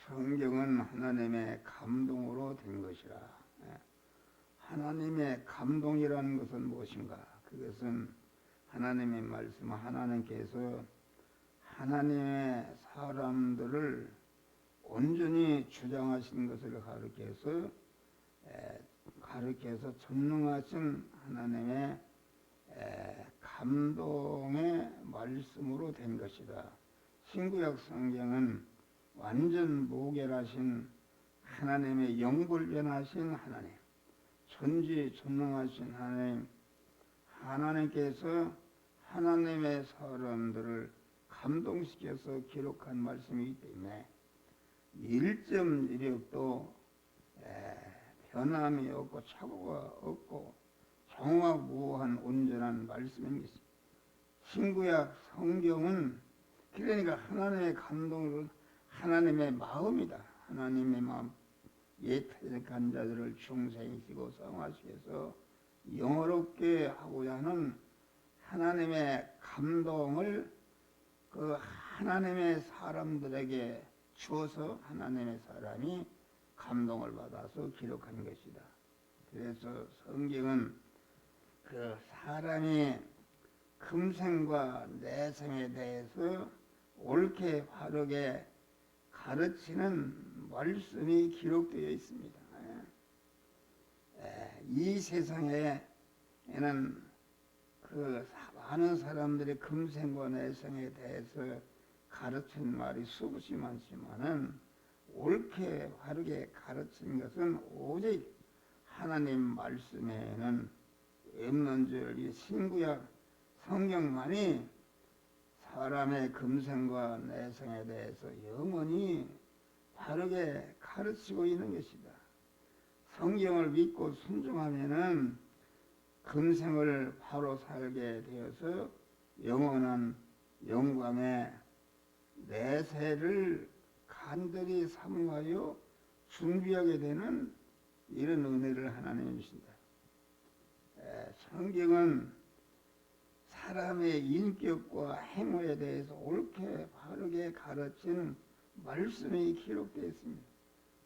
성경은 하나님의 감동으로 된 것이라. 하나님의 감동이라는 것은 무엇인가? 그것은 하나님의 말씀, 하나님께서 하나님의 사람들을 온전히 주장하신 것을 가르쳐서 전능하신 하나님의 감동의 말씀으로 된 것이다. 신구약 성경은 완전 무결하신 하나님의 영불변하신 하나님, 전지전능하신 하나님께서 하나님의 사람들을 감동시켜서 기록한 말씀이기 때문에 1.1획도 변함이 없고 착오가 없고 정확무한 온전한 말씀인 것입니다. 신구약 성경은 그러니까 하나님의 감동으로 하나님의 마음이다. 하나님의 마음, 예태적한 자들을 중생시키고 성화시켜서 영어롭게 하고자 하는 하나님의 감동을 그 하나님의 사람들에게 주어서 하나님의 사람이 감동을 받아서 기록한 것이다. 그래서 성경은 그 사람이 금생과 내생에 대해서 옳게 바르게 가르치는 말씀이 기록되어 있습니다. 이 세상에는 그 많은 사람들이 금생과 내생에 대해서 가르친 말이 수없이 많지만은 옳게 바르게 가르친 것은 오직 하나님 말씀에는 없는 줄 이 신구약 성경만이 사람의 금생과 내생에 대해서 영원히 바르게 가르치고 있는 것이다. 성경을 믿고 순종하면은 금생을 바로 살게 되어서 영원한 영광의 내세를 간절히 사모하여 준비하게 되는 이런 은혜를 하나님이 주신다. 성경은 사람의 인격과 행위에 대해서 옳게 바르게 가르친 말씀이 기록되어 있습니다.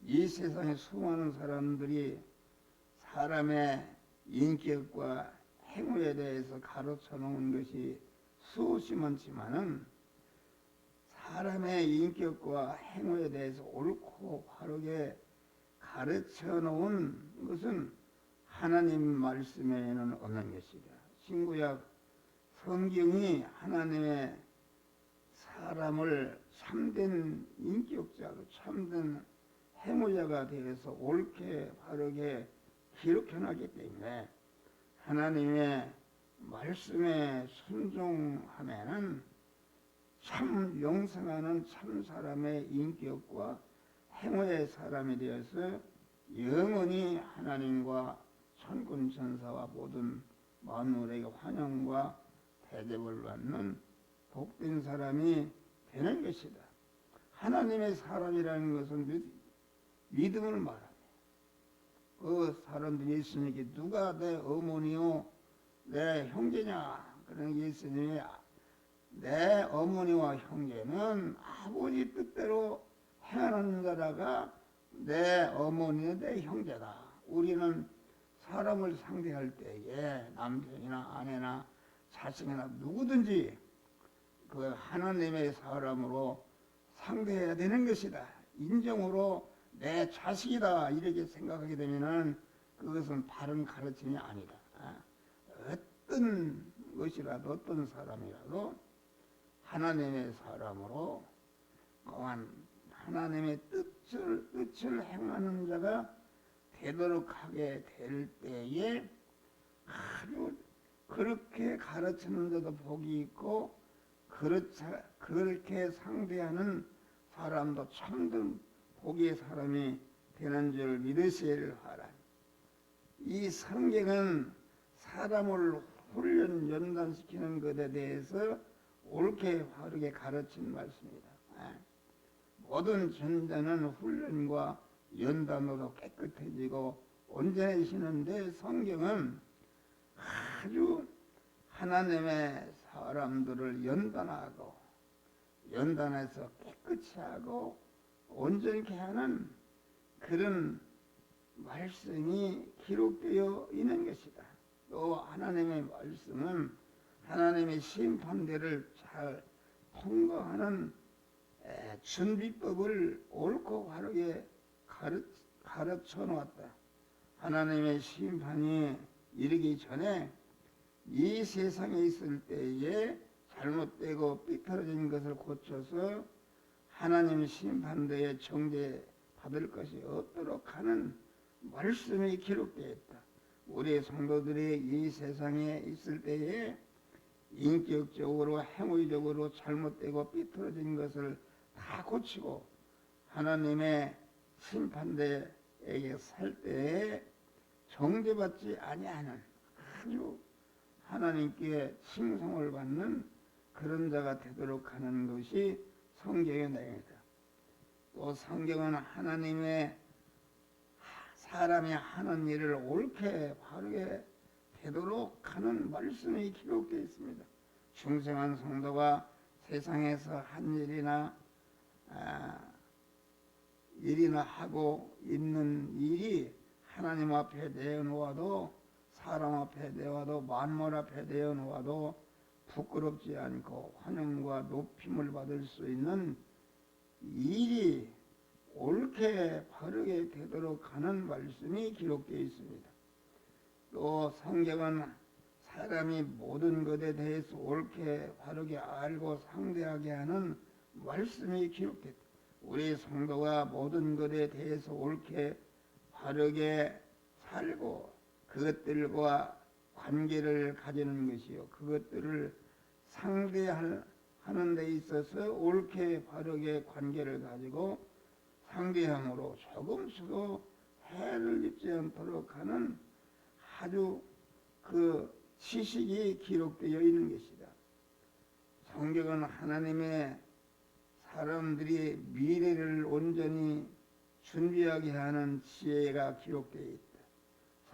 이 세상에 수많은 사람들이 사람의 인격과 행위에 대해서 가르쳐 놓은 것이 수없이 많지만은 사람의 인격과 행위에 대해서 옳고 바르게 가르쳐 놓은 것은 하나님 말씀에는 없는 것이다. 신구약 성경이 하나님의 사람을 참된 인격자로 참된 행위자가 되어서 옳게 바르게 기록해놨기 때문에 하나님의 말씀에 순종하면은 참 영생하는 참 사람의 인격과 행위의 사람이 되어서 영원히 하나님과 천군 천사와 모든 만물에게 환영과 대접을 받는 복된 사람이 되는 것이다. 하나님의 사람이라는 것은 믿음을 말합니다. 그 사람들이 예수님께 누가 내 어머니요 내 형제냐? 그런 예수님이 내 어머니와 형제는 아버지 뜻대로 행하는 자라가 내 어머니와 내 형제다. 우리는 사람을 상대할 때에 남편이나 아내나 자식이나 누구든지 그 하나님의 사람으로 상대해야 되는 것이다. 인정으로 내 자식이다 이렇게 생각하게 되면은 그것은 바른 가르침이 아니다. 어떤 것이라도 어떤 사람이라도 하나님의 사람으로 또한 하나님의 뜻을 행하는 자가 되도록 하게 될 때에 아주 그렇게 가르치는 자도 복이 있고 그렇게 상대하는 사람도 참된 복의 사람이 되는 줄 믿으시기를 바랍니다. 이 성경은 사람을 훈련 연단시키는 것에 대해서 옳게 바르게 가르친 말씀입니다. 모든 존재는 훈련과 연단으로 깨끗해지고 온전해지는데 성경은 아주 하나님의 사람들을 연단해서 깨끗이 하고 온전케 하는 그런 말씀이 기록되어 있는 것이다. 또 하나님의 말씀은 하나님의 심판대를 잘 통과하는 준비법을 옳고 바르게 가르쳐 놓았다. 하나님의 심판이 이르기 전에 이 세상에 있을 때에 잘못되고 삐뚤어진 것을 고쳐서 하나님 심판대에 정죄받을 것이 없도록 하는 말씀이 기록되어 있다. 우리 성도들이 이 세상에 있을 때에 인격적으로 행위적으로 잘못되고 삐뚤어진 것을 다 고치고 하나님의 심판대에게 살 때에 정죄받지 아니하는 아주 하나님께 칭송을 받는 그런 자가 되도록 하는 것이 성경의 내용이다. 또 성경은 하나님의 사람이 하는 일을 옳게 바르게 되도록 하는 말씀이 기록되어 있습니다. 중생한 성도가 세상에서 한 일이나 하고 있는 일이 하나님 앞에 내어놓아도 사람 앞에 내어도 만물 앞에 내어놓아도 부끄럽지 않고 환영과 높임을 받을 수 있는 일이 옳게 바르게 되도록 하는 말씀이 기록되어 있습니다. 또 성경은 사람이 모든 것에 대해서 옳게 바르게 알고 상대하게 하는 말씀이 기록됐다. 우리 성도가 모든 것에 대해서 옳게 바르게 살고 그것들과 관계를 가지는 것이요, 그것들을 상대하는 데 있어서 옳게 바르게 관계를 가지고 상대함으로 조금씩도 해를 입지 않도록 하는 아주 그 지식이 기록되어 있는 것이다. 성경은 하나님의 사람들이 미래를 온전히 준비하게 하는 지혜가 기록되어 있다.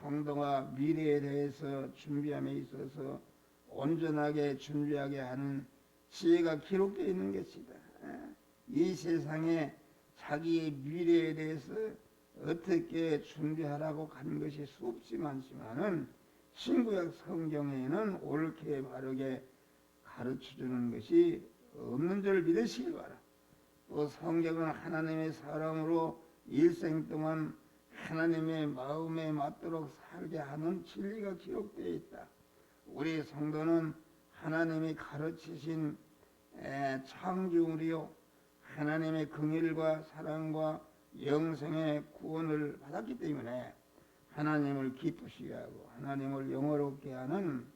성도가 미래에 대해서 준비함에 있어서 온전하게 준비하게 하는 지혜가 기록되어 있는 것이다. 이 세상에 자기의 미래에 대해서 어떻게 준비하라고 간 것이 수없이 많지만은 신구약 성경에는 옳게 바르게 가르쳐주는 것이 없는 줄 믿으시기 바랍니다. 또 성경은 하나님의 사람으로 일생 동안 하나님의 마음에 맞도록 살게 하는 진리가 기록되어 있다. 우리 성도는 하나님이 가르치신 창조물이요, 하나님의 긍휼과 사랑과 영생의 구원을 받았기 때문에 하나님을 기쁘시게 하고 하나님을 영화롭게 하는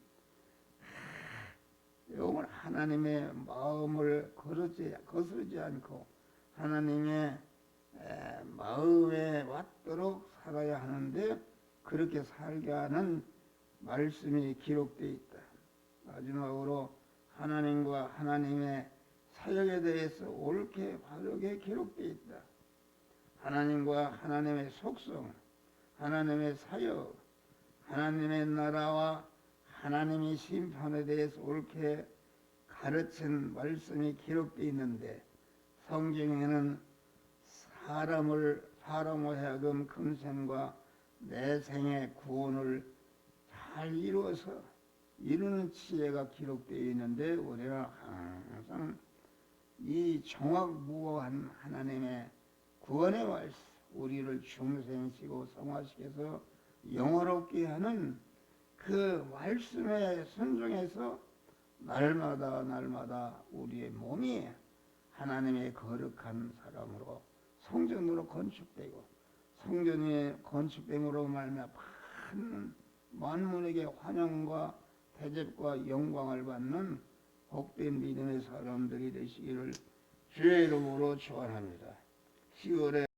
영을 하나님의 마음을 거스르지 않고 하나님의 마음에 왔도록 살아야 하는데 그렇게 살게 하는 말씀이 기록되어 있다. 마지막으로 하나님과 하나님의 사역에 대해서 옳게 바르게 기록되어 있다. 하나님과 하나님의 속성, 하나님의 사역, 하나님의 나라와 하나님의 심판에 대해서 옳게 가르친 말씀이 기록되어 있는데 성경에는 사람으로 하여금 금생과 내생의 구원을 잘 이루는 지혜가 기록되어 있는데 우리는 항상 이 정확무고한 하나님의 구원의 말씀, 우리를 중생시고 성화시켜서 영화롭게 하는 그 말씀에 순종해서 날마다 우리의 몸이 하나님의 거룩한 사람으로 성전으로 건축되고 성전이 건축됨으로 말미암아 많은 만문에게 환영과 대접과 영광을 받는 복된 믿음의 사람들이 되시기를 주의 이름으로 축원합니다. 10월에